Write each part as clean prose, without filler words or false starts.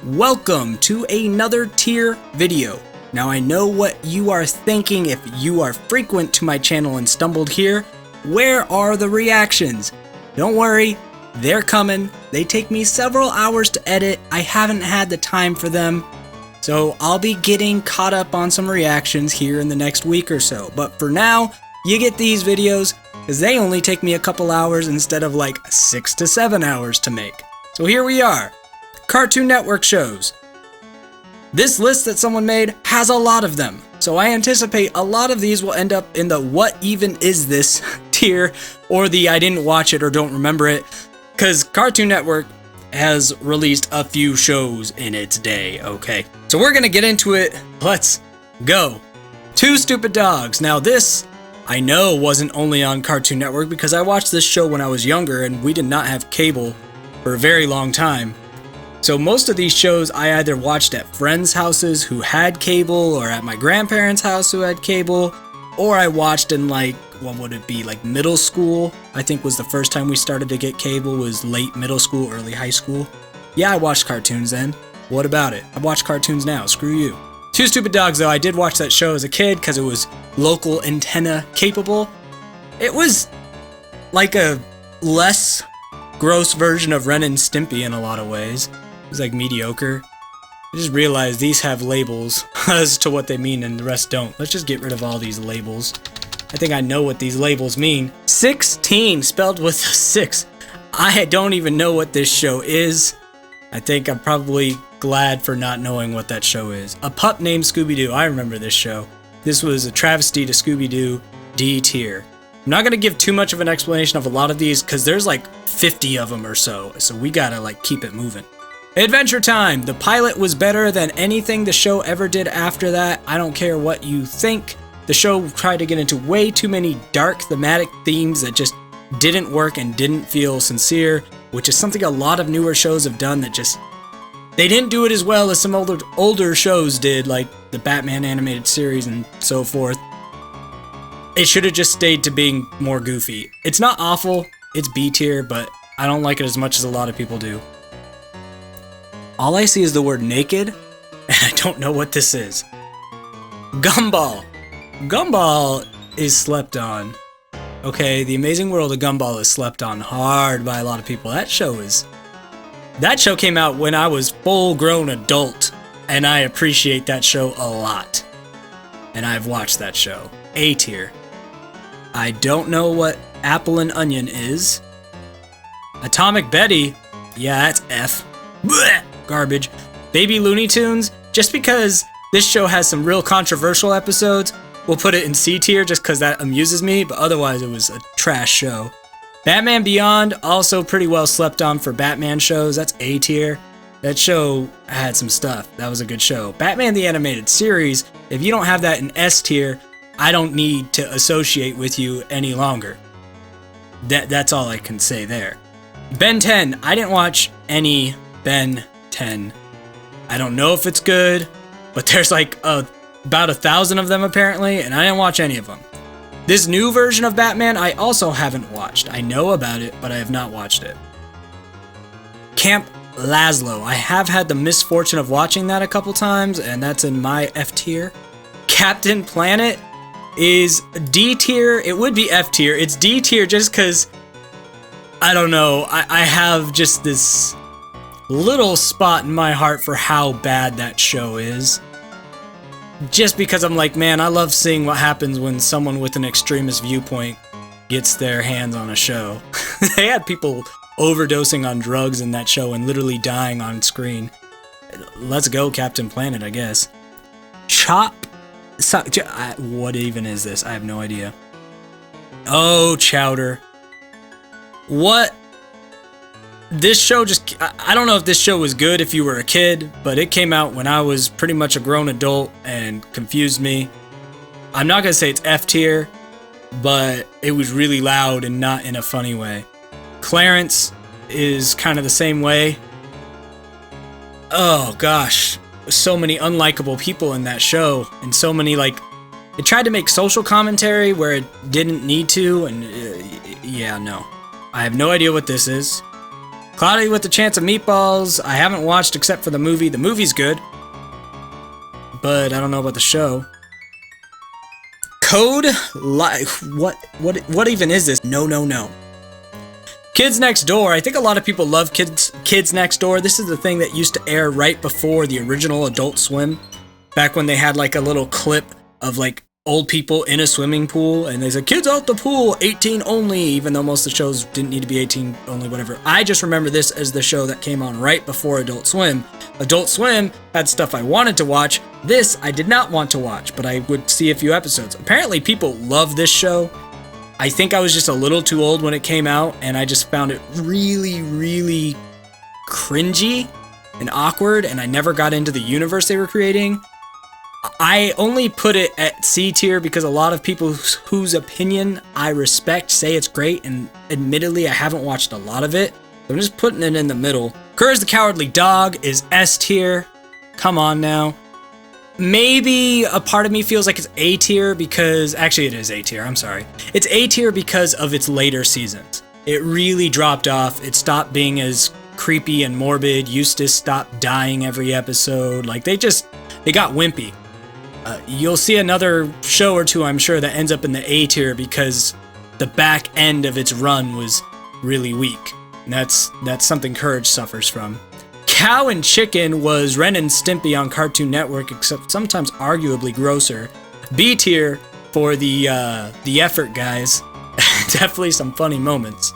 Welcome to another tier video. Now I know what you are thinking if you are frequent to my channel and stumbled here. Where are the reactions? Don't worry, they're coming. They take me several hours to edit. I haven't had the time for them. So I'll be getting caught up on some reactions here in the next week or so. But for now, you get these videos because they only take me a couple hours instead of like 6 to 7 hours to make. So here we are. Cartoon Network shows. This list that someone made has a lot of them, so I anticipate a lot of these will end up in the what even is this tier, or the I didn't watch it or don't remember it, because Cartoon Network has released a few shows in its day, okay? So we're gonna get into it. Let's go. Two Stupid Dogs. Now this, I know, wasn't only on Cartoon Network because I watched this show when I was younger and we did not have cable for a very long time. So most of these shows I either watched at friends' houses who had cable, or at my grandparents' house who had cable, or I watched in like, what would it be, like middle school, I think was the first time we started to get cable, was late middle school, early high school. Yeah, I watched cartoons then. What about it? I watch cartoons now, screw you. Two Stupid Dogs though, I did watch that show as a kid because it was local antenna capable. It was like a less gross version of Ren and Stimpy in a lot of ways. It was like mediocre. I just realized these have labels as to what they mean and the rest don't. Let's just get rid of all these labels. I think I know what these labels mean. 16, spelled with a 6. I don't even know what this show is. I think I'm probably glad for not knowing what that show is. A Pup Named Scooby-Doo. I remember this show. This was a travesty to Scooby-Doo, D tier. I'm not going to give too much of an explanation of a lot of these because there's like 50 of them or so we gotta like keep it moving. Adventure Time! The pilot was better than anything the show ever did after that. I don't care what you think. The show tried to get into way too many dark thematic themes that just didn't work and didn't feel sincere, which is something a lot of newer shows have done that just, they didn't do it as well as some older shows did, like the Batman animated series and so forth. It should have just stayed to being more goofy. It's not awful, it's B tier, but I don't like it as much as a lot of people do. All I see is the word naked, and I don't know what this is. Gumball. Gumball is slept on. Okay, The Amazing World of Gumball is slept on hard by a lot of people. That show came out when I was full-grown adult, and I appreciate that show a lot. And I've watched that show. A tier. I don't know what Apple and Onion is. Atomic Betty. Yeah, that's F. Blech. Garbage. Baby Looney Tunes, just because this show has some real controversial episodes, we'll put it in C tier just because that amuses me, but otherwise it was a trash show. Batman Beyond, also pretty well slept on for Batman shows, that's A tier. That show had some stuff, that was a good show. Batman the Animated Series, if you don't have that in S tier, I don't need to associate with you any longer. That's all I can say there. Ben 10, I didn't watch any Ben 10. I don't know if it's good, but there's like about 1,000 of them apparently, and I didn't watch any of them. This new version of Batman I also haven't watched. I know about it, but I have not watched it. Camp Lazlo. I have had the misfortune of watching that a couple times, and that's in my F tier. Captain Planet is D tier. It would be F tier. It's D tier just because, I don't know, I have just this little spot in my heart for how bad that show is. Just because I'm like, man, I love seeing what happens when someone with an extremist viewpoint gets their hands on a show. They had people overdosing on drugs in that show and literally dying on screen. Let's go, Captain Planet, I guess. What even is this? I have no idea. Oh, Chowder. What? This show just, I don't know if this show was good if you were a kid, but it came out when I was pretty much a grown adult and confused me. I'm not gonna say it's F tier, but it was really loud and not in a funny way. Clarence is kind of the same way. Oh gosh, so many unlikable people in that show, and so many, like, it tried to make social commentary where it didn't need to, and yeah, no. I have no idea what this is. Cloudy with a Chance of Meatballs, I haven't watched except for the movie. The movie's good, but I don't know about the show. Code what even is this? No. Kids Next Door. I think a lot of people love Kids Next Door. This is the thing that used to air right before the original Adult Swim, back when they had like a little clip of like old people in a swimming pool, and they said, kids out the pool, 18 only, even though most of the shows didn't need to be 18 only, whatever. I just remember this as the show that came on right before Adult Swim. Adult Swim had stuff I wanted to watch. This I did not want to watch, but I would see a few episodes. Apparently people love this show. I think I was just a little too old when it came out, and I just found it really, really cringy and awkward, and I never got into the universe they were creating. I only put it at C tier because a lot of people whose opinion I respect say it's great, and admittedly I haven't watched a lot of it, so I'm just putting it in the middle. Courage the Cowardly Dog is S tier. Come on now. Maybe a part of me feels like it's A tier because, actually it is A tier, I'm sorry. It's A tier because of its later seasons. It really dropped off. It stopped being as creepy and morbid. Eustace stopped dying every episode. Like they got wimpy. You'll see another show or two, I'm sure, that ends up in the A tier because the back end of its run was really weak. And that's something Courage suffers from. Cow and Chicken was Ren and Stimpy on Cartoon Network, except sometimes arguably grosser. B tier for the effort guys. Definitely some funny moments.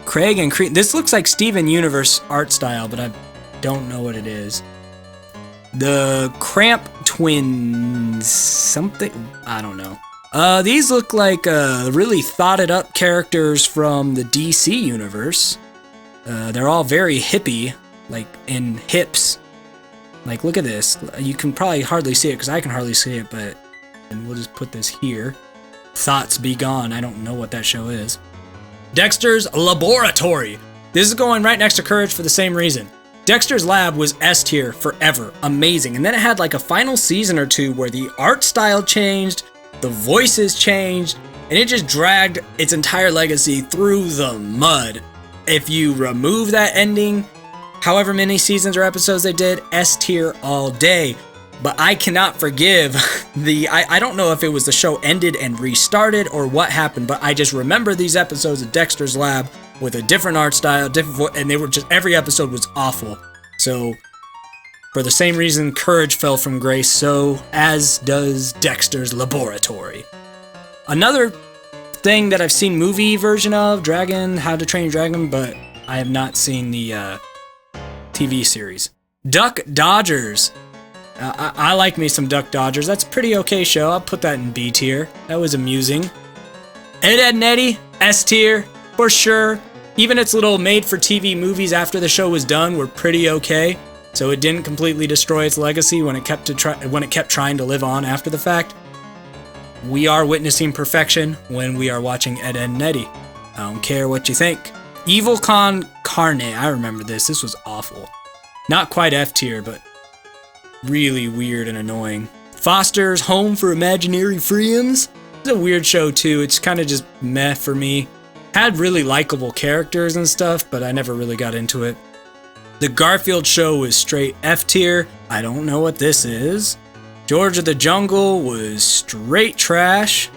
Craig and Creed. This looks like Steven Universe art style, but I don't know what it is. The Cramp Twins, something, I don't know. These look like really thoughted up characters from the DC universe. They're all very hippie, like in hips. Like, look at this. You can probably hardly see it because I can hardly see it, but and we'll just put this here. Thoughts Be Gone. I don't know what that show is. Dexter's Laboratory. This is going right next to Courage for the same reason. Dexter's Lab was S tier forever, amazing, and then it had like a final season or two where the art style changed, the voices changed, and it just dragged its entire legacy through the mud. If you remove that ending, however many seasons or episodes they did, S tier all day. But I cannot forgive I don't know if it was the show ended and restarted or what happened, but I just remember these episodes of Dexter's Lab with a different art style, and they were just, every episode was awful. So, for the same reason Courage fell from grace, so as does Dexter's Laboratory. Another thing that I've seen movie version of, How to Train Your Dragon, but I have not seen the TV series. Duck Dodgers. I like me some Duck Dodgers. That's a pretty okay show. I'll put that in B tier. That was amusing. Ed, and Eddie, S tier, for sure. Even its little made-for-TV movies after the show was done were pretty okay, so it didn't completely destroy its legacy when it kept trying to live on after the fact. We are witnessing perfection when we are watching Ed, and Eddie. I don't care what you think. Evil Con Carne. I remember this. This was awful. Not quite F tier, but really weird and annoying. Foster's Home for Imaginary Friends. It's a weird show too. It's kind of just meh for me. Had really likable characters and stuff, but I never really got into it. The Garfield Show was straight F tier. I don't know what this is. George of the Jungle was straight trash.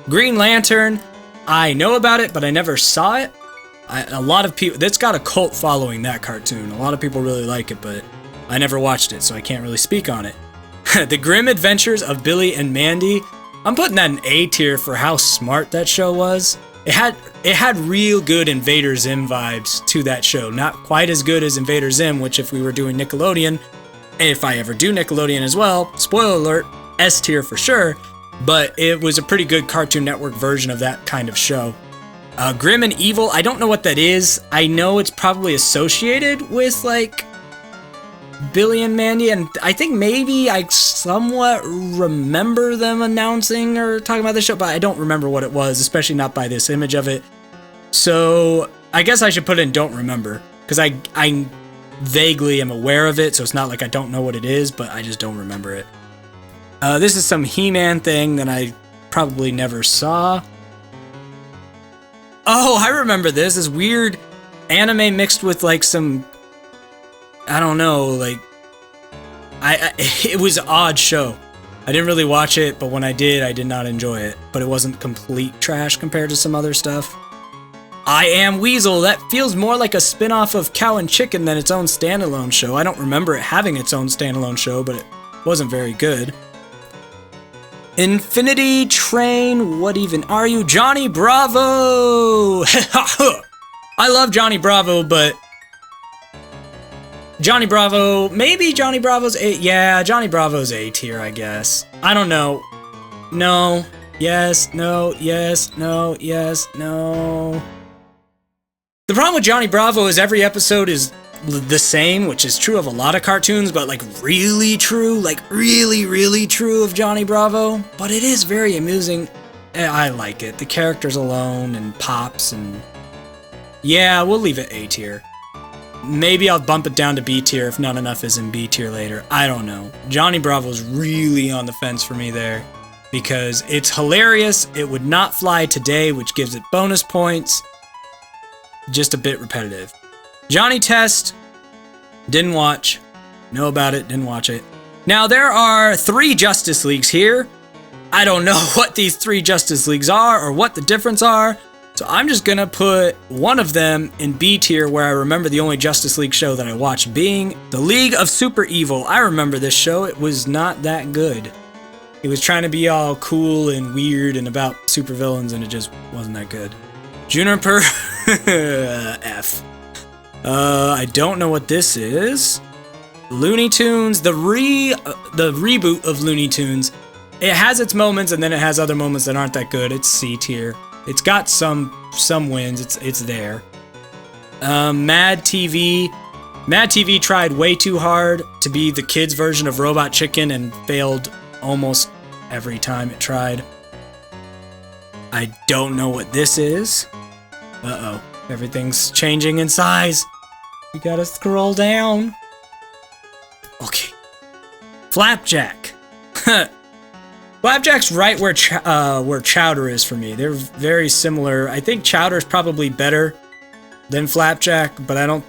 Green Lantern, I know about it, but I never saw it. A lot of people, that's got a cult following, that cartoon. A lot of people really like it, but I never watched it, so I can't really speak on it. The Grim Adventures of Billy and Mandy. I'm putting that in A tier for how smart that show was. It had real good Invader Zim vibes to that show. Not quite as good as Invader Zim, which if we were doing Nickelodeon, if I ever do Nickelodeon as well, spoiler alert, S tier for sure, but it was a pretty good Cartoon Network version of that kind of show. Grim and Evil, I don't know what that is. I know it's probably associated with like Billy and Mandy, and I think maybe I somewhat remember them announcing or talking about the show, but I don't remember what it was, especially not by this image of it. So I guess I should put in don't remember, because I vaguely am aware of it, so it's not like I don't know what it is, but I just don't remember it. This is some He-Man thing that I probably never saw. Oh, I remember this. This weird anime mixed with like some, I don't know, like it was an odd show. I didn't really watch it, but when I did not enjoy it. But it wasn't complete trash compared to some other stuff. I Am Weasel, that feels more like a spin-off of Cow and Chicken than its own standalone show. I don't remember it having its own standalone show, but it wasn't very good. Infinity Train, what even are you? Johnny Bravo! I love Johnny Bravo, but Johnny Bravo, maybe Johnny Bravo's A, yeah, Johnny Bravo's A tier, I guess. I don't know. No, yes, no, yes, no, yes, no. The problem with Johnny Bravo is every episode is the same, which is true of a lot of cartoons, but like really true, like really true of Johnny Bravo. But it is very amusing. I like it. The characters alone and Pops and... yeah, we'll leave it A tier. Maybe I'll bump it down to B tier if not enough is in B tier later. I don't know. Johnny Bravo's really on the fence for me there because it's hilarious. It would not fly today, which gives it bonus points. Just a bit repetitive. Johnny Test, didn't watch. Know about it, didn't watch it. Now there are 3 Justice Leagues here. I don't know what these 3 Justice Leagues are or what the difference are. So I'm just gonna put one of them in B tier where I remember the only Justice League show that I watched being The League of Super Evil. I remember this show, it was not that good. It was trying to be all cool and weird and about supervillains and it just wasn't that good. Juniper F. I don't know what this is. Looney Tunes, the reboot of Looney Tunes. It has its moments and then it has other moments that aren't that good. It's C tier. It's got some wins. It's there. Mad TV. Mad TV tried way too hard to be the kids' version of Robot Chicken and failed almost every time it tried. I don't know what this is. Uh-oh. Everything's changing in size. You gotta scroll down. Okay. Flapjack. Flapjack's right where Chowder is for me. They're very similar. I think Chowder's probably better than Flapjack, but I don't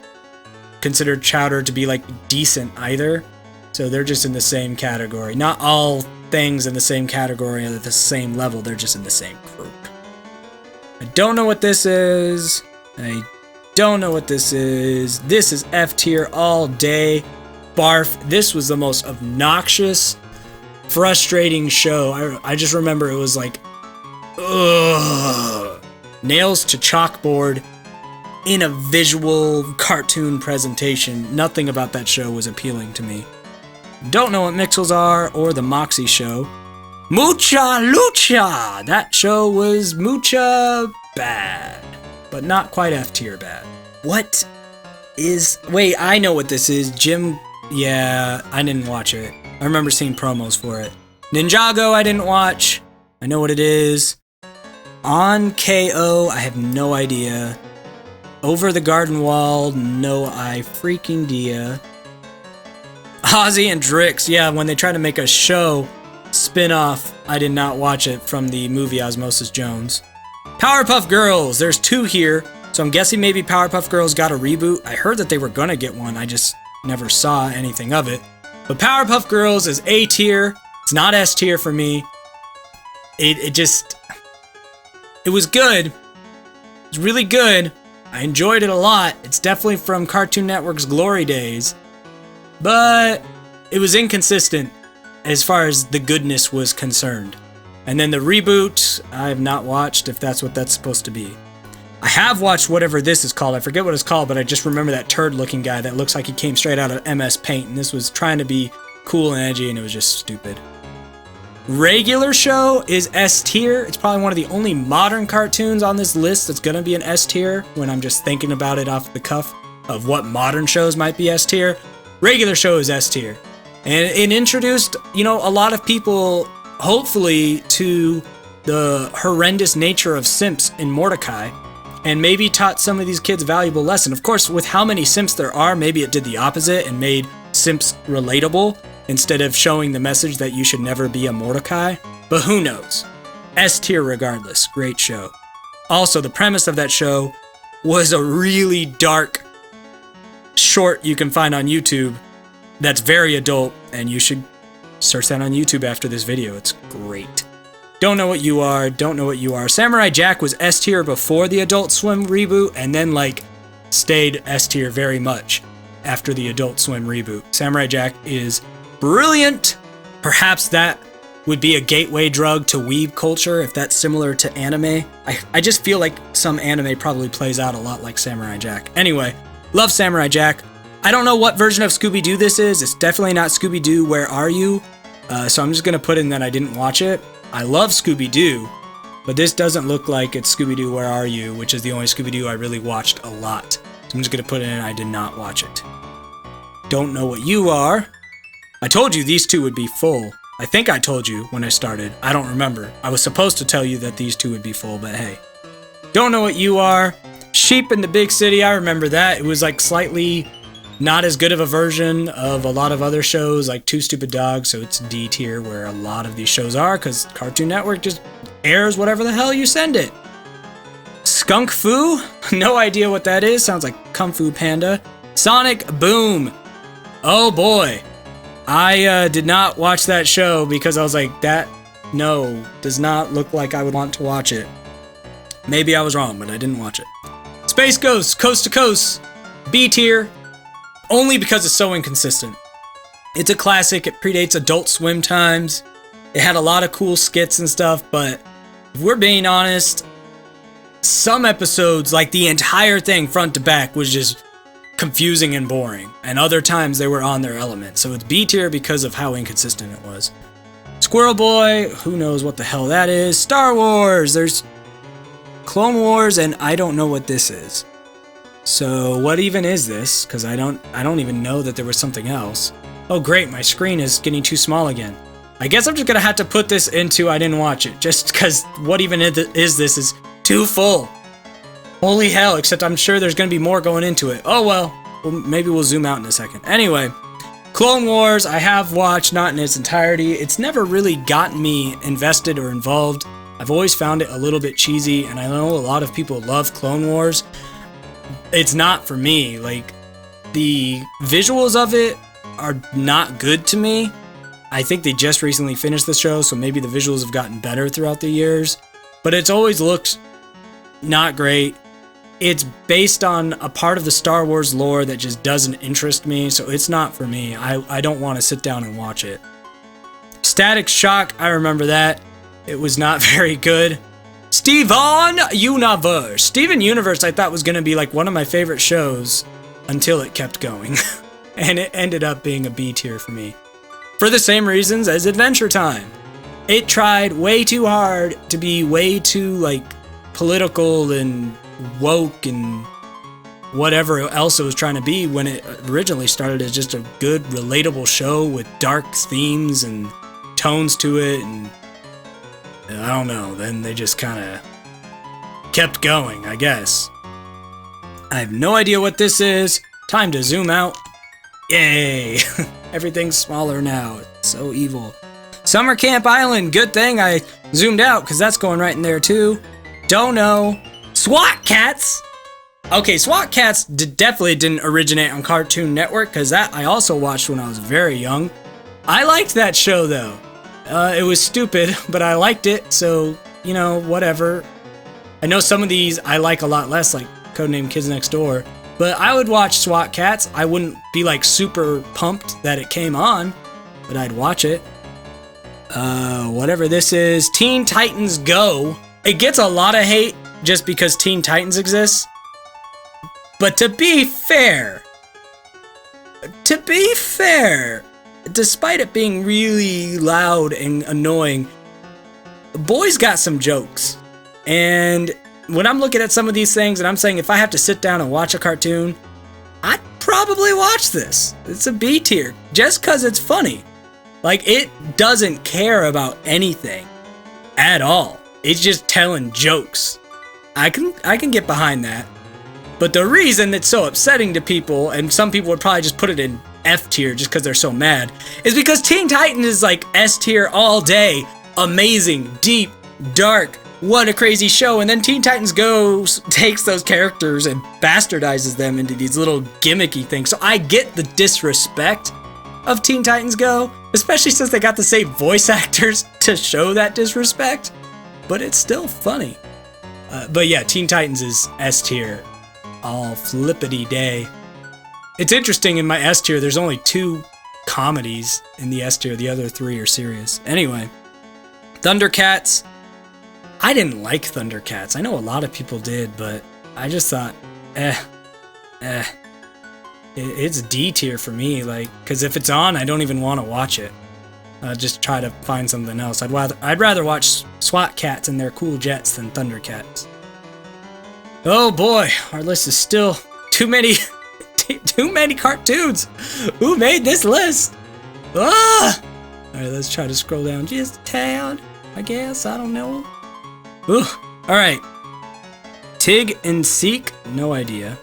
consider Chowder to be like decent either. So they're just in the same category. Not all things in the same category are at the same level. They're just in the same group. I don't know what this is. I don't know what this is. This is F tier all day. Barf. This was the most obnoxious, frustrating show. I just remember it was like, ugh. Nails to chalkboard in a visual cartoon presentation. Nothing about that show was appealing to me. Don't know what Mixels are or the Moxie show. Mucha Lucha! That show was mucha bad, but not quite F tier bad. What is... wait, I know what this is. Jim... yeah, I didn't watch it. I remember seeing promos for it. Ninjago, I didn't watch. I know what it is. On KO, I have no idea. Over the Garden Wall, no I freaking dia. Ozzy and Drix, yeah, when they tried to make a show spin-off, I did not watch it from the movie Osmosis Jones. Powerpuff Girls, there's 2 here, so I'm guessing maybe Powerpuff Girls got a reboot. I heard that they were gonna get one, I just never saw anything of it. But Powerpuff Girls is A tier. It's not S tier for me. It was good. It was really good. I enjoyed it a lot. It's definitely from Cartoon Network's glory days. But it was inconsistent as far as the goodness was concerned. And then the reboot, I have not watched if that's what that's supposed to be. I have watched whatever this is called. I forget what it's called, but I just remember that turd-looking guy that looks like he came straight out of MS Paint, and this was trying to be cool and edgy, and it was just stupid. Regular Show is S tier. It's probably one of the only modern cartoons on this list that's gonna be an S tier when I'm just thinking about it off the cuff of what modern shows might be S tier. Regular Show is S tier. And it introduced, you know, a lot of people, hopefully, to the horrendous nature of simps in Mordecai. And maybe taught some of these kids a valuable lesson. Of course, with how many simps there are, maybe it did the opposite and made simps relatable instead of showing the message that you should never be a Mordecai. But who knows? S tier regardless. Great show. Also, the premise of that show was a really dark short you can find on YouTube that's very adult, and you should search that on YouTube after this video. It's great. Don't Know What You Are, Don't Know What You Are. Samurai Jack was S tier before the Adult Swim reboot, and then like stayed S tier very much after the Adult Swim reboot. Samurai Jack is brilliant. Perhaps that would be a gateway drug to weeb culture if that's similar to anime. I just feel like some anime probably plays out a lot like Samurai Jack. Anyway, love Samurai Jack. I don't know what version of Scooby-Doo this is. It's definitely not Scooby-Doo Where Are You? So I'm just going to put in that I didn't watch it. I love Scooby-Doo, but this doesn't look like it's Scooby-Doo Where Are You, which is the only Scooby-Doo I really watched a lot. So I'm just going to put in I did not watch it. Don't Know What You Are. I told you these two would be full. I think I told you when I started. I don't remember. I was supposed to tell you that these two would be full, but hey. Don't Know What You Are. Sheep in the Big City. I remember that. It was like slightly not as good of a version of a lot of other shows like Two Stupid Dogs, so it's D tier where a lot of these shows are because Cartoon Network just airs whatever the hell you send it. Skunk Fu? No idea what that is. Sounds like Kung Fu Panda. Sonic Boom. Oh boy. I did not watch that show because I was like, that, no, does not look like I would want to watch it. Maybe I was wrong, but I didn't watch it. Space Ghost, Coast to Coast, B tier, only because it's so inconsistent. It's a classic, it predates Adult Swim times, it had a lot of cool skits and stuff, but if we're being honest, some episodes, like the entire thing front to back, was just confusing and boring, and other times they were on their element, so it's B tier because of how inconsistent it was. Squirrel Boy, who knows what the hell that is. Star Wars, there's Clone Wars, and I don't know what this is. So what even is this? Because I don't even know that there was something else. Oh great, my screen is getting too small again. I guess I'm just gonna have to put this into I didn't watch it, just because what even is this is too full. Holy hell, except I'm sure there's gonna be more going into it. Oh well, maybe we'll zoom out in a second. Anyway, Clone Wars I have watched, not in its entirety. It's never really gotten me invested or involved. I've always found it a little bit cheesy, and I know a lot of people love Clone Wars. It's not for me. Like, the visuals of it are not good to me. I think they just recently finished the show, so maybe the visuals have gotten better throughout the years. But it's always looked not great. It's based on a part of the Star Wars lore that just doesn't interest me, so it's not for me. I don't want to sit down and watch it. Static Shock, I remember that. It was not very good. Steven Universe. Steven Universe I thought was going to be like one of my favorite shows until it kept going. And it ended up being a B tier for me. For the same reasons as Adventure Time. It tried way too hard to be way too like political and woke and whatever else it was trying to be when it originally started as just a good relatable show with dark themes and tones to it, and I don't know, then they just kind of kept going, I guess. I have no idea what this is. Time to zoom out. Yay! Everything's smaller now. It's so evil. Summer Camp Island. Good thing I zoomed out because that's going right in there too. Don't know. SWAT Cats. Okay, SWAT Cats definitely didn't originate on Cartoon Network because that I also watched when I was very young. I liked that show though. It was stupid, but I liked it, so, you know, whatever. I know some of these I like a lot less, like Codename Kids Next Door, but I would watch SWAT Cats. I wouldn't be like super pumped that it came on, but I'd watch it. Whatever this is, Teen Titans Go. It gets a lot of hate just because Teen Titans exists, but to be fair, despite it being really loud and annoying, boys got some jokes. And when I'm looking at some of these things and I'm saying if I have to sit down and watch a cartoon, I'd probably watch this. It's a B tier, just because it's funny. Like, it doesn't care about anything at all. It's just telling jokes. I can get behind that. But the reason it's so upsetting to people, and some people would probably just put it in F tier just because they're so mad, is because Teen Titans is like S tier all day. Amazing, deep, dark, what a crazy show. And then Teen Titans Go takes those characters and bastardizes them into these little gimmicky things. So I get the disrespect of Teen Titans Go, especially since they got the same voice actors to show that disrespect, but it's still funny. But yeah, Teen Titans is S tier all flippity day. It's interesting, in my S tier, there's only 2 comedies in the S tier. The other 3 are serious. Anyway, Thundercats. I didn't like Thundercats. I know a lot of people did, but I just thought, it's D tier for me. Like, because if it's on, I don't even want to watch it. Just try to find something else. I'd rather watch SWAT Cats and their cool jets than Thundercats. Oh boy, our list is still too many cartoons. Who made this list? Ah! Alright, let's try to scroll down just a tad, I guess. I don't know. Ooh. Alright. Tig and Seek, no idea.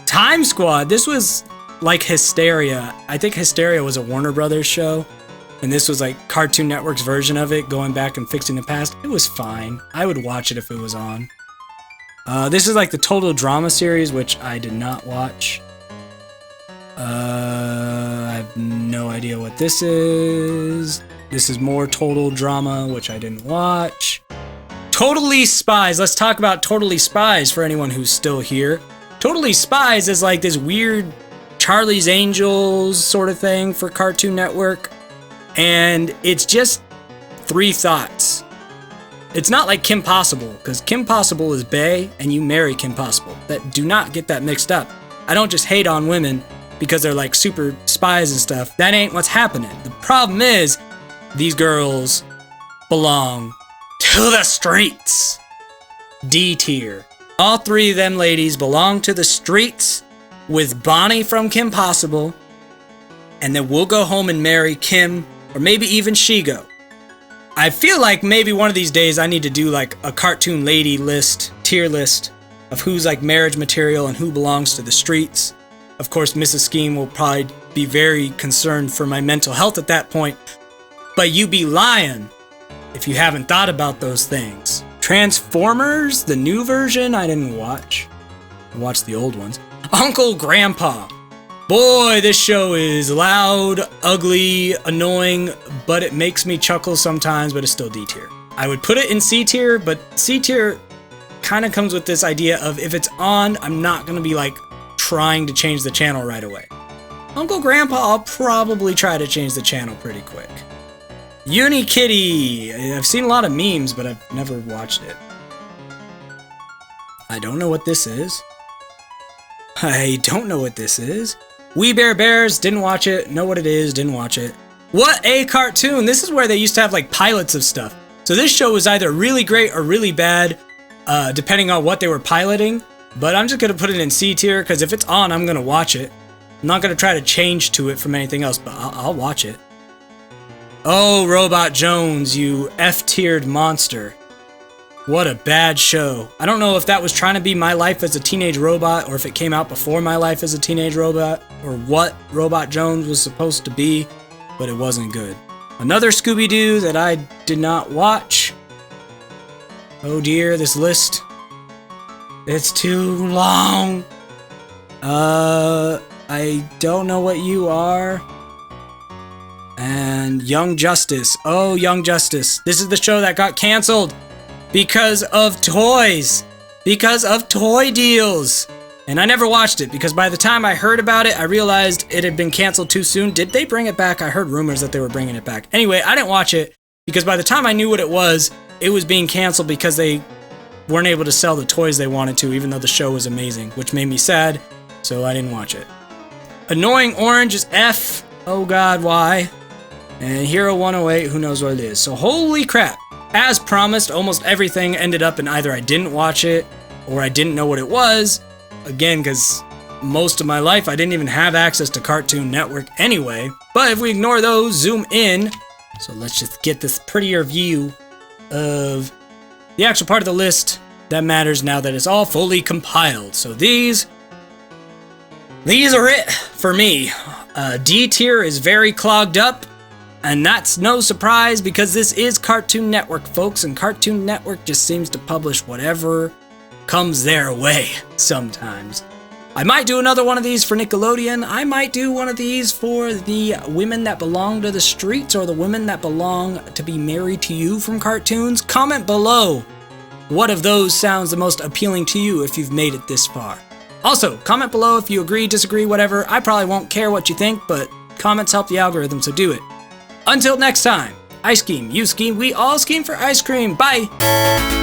Time Squad, this was like Hysteria. I think Hysteria was a Warner Brothers show, and this was like Cartoon Network's version of it, going back and fixing the past. It was fine. I would watch it if it was on. This is like the Total Drama series, which I did not watch. I have no idea what this is. This is more Total Drama, which I didn't watch. Totally Spies. Let's talk about Totally Spies for anyone who's still here. Totally Spies is like this weird Charlie's Angels sort of thing for Cartoon Network. And it's just 3 thoughts. It's not like Kim Possible, because Kim Possible is bae and you marry Kim Possible. Do not get that mixed up. I don't just hate on women because they're like super spies and stuff. That ain't what's happening. The problem is, these girls belong to the streets. D tier. All 3 of them ladies belong to the streets with Bonnie from Kim Possible, and then we'll go home and marry Kim, or maybe even Shigo. I feel like maybe one of these days I need to do like a cartoon lady list, tier list, of who's like marriage material and who belongs to the streets. Of course, Mrs. Skeem will probably be very concerned for my mental health at that point, but you be lying if you haven't thought about those things. Transformers, the new version, I didn't watch. I watched the old ones. Uncle Grandpa. Boy, this show is loud, ugly, annoying, but it makes me chuckle sometimes, but it's still D tier. I would put it in C tier, but C tier kind of comes with this idea of if it's on, I'm not going to be like trying to change the channel right away. Uncle Grandpa, I'll probably try to change the channel pretty quick. Unikitty. I've seen a lot of memes, but I've never watched it. I don't know what this is. I don't know what this is. We Bare Bears, didn't watch it. Know what it is, didn't watch it. What a cartoon! This is where they used to have like pilots of stuff. So this show was either really great or really bad, depending on what they were piloting. But I'm just gonna put it in C tier, because if it's on, I'm gonna watch it. I'm not gonna try to change to it from anything else, but I'll watch it. Oh, Robot Jones, you F-tiered monster. What a bad show. I don't know if that was trying to be my life as a teenage robot, or if it came out before my life as a teenage robot, or what Robot Jones was supposed to be, but it wasn't good. Another Scooby-Doo that I did not watch. Oh dear, this list. It's too long. I don't know what you are. And Young Justice. Oh, Young Justice. This is the show that got canceled. Because of toys. Because of toy deals. And I never watched it, because by the time I heard about it, I realized it had been canceled too soon. Did they bring it back? I heard rumors that they were bringing it back. Anyway, I didn't watch it, because by the time I knew what it was being canceled because they weren't able to sell the toys they wanted to, even though the show was amazing, which made me sad, so I didn't watch it. Annoying Orange is F. Oh god, why? And Hero 108, who knows what it is. So holy crap. As promised, almost everything ended up in either I didn't watch it or I didn't know what it was. Again, because most of my life I didn't even have access to Cartoon Network anyway. But if we ignore those, zoom in. So let's just get this prettier view of the actual part of the list that matters now that it's all fully compiled. So these are it for me. D tier is very clogged up. And that's no surprise because this is Cartoon Network, folks, and Cartoon Network just seems to publish whatever comes their way sometimes. I might do another one of these for Nickelodeon. I might do one of these for the women that belong to the streets or the women that belong to be married to you from cartoons. Comment below what of those sounds the most appealing to you if you've made it this far. Also, comment below if you agree, disagree, whatever. I probably won't care what you think, but comments help the algorithm, so do it. Until next time, I scheme, you scheme, we all scheme for ice cream. Bye!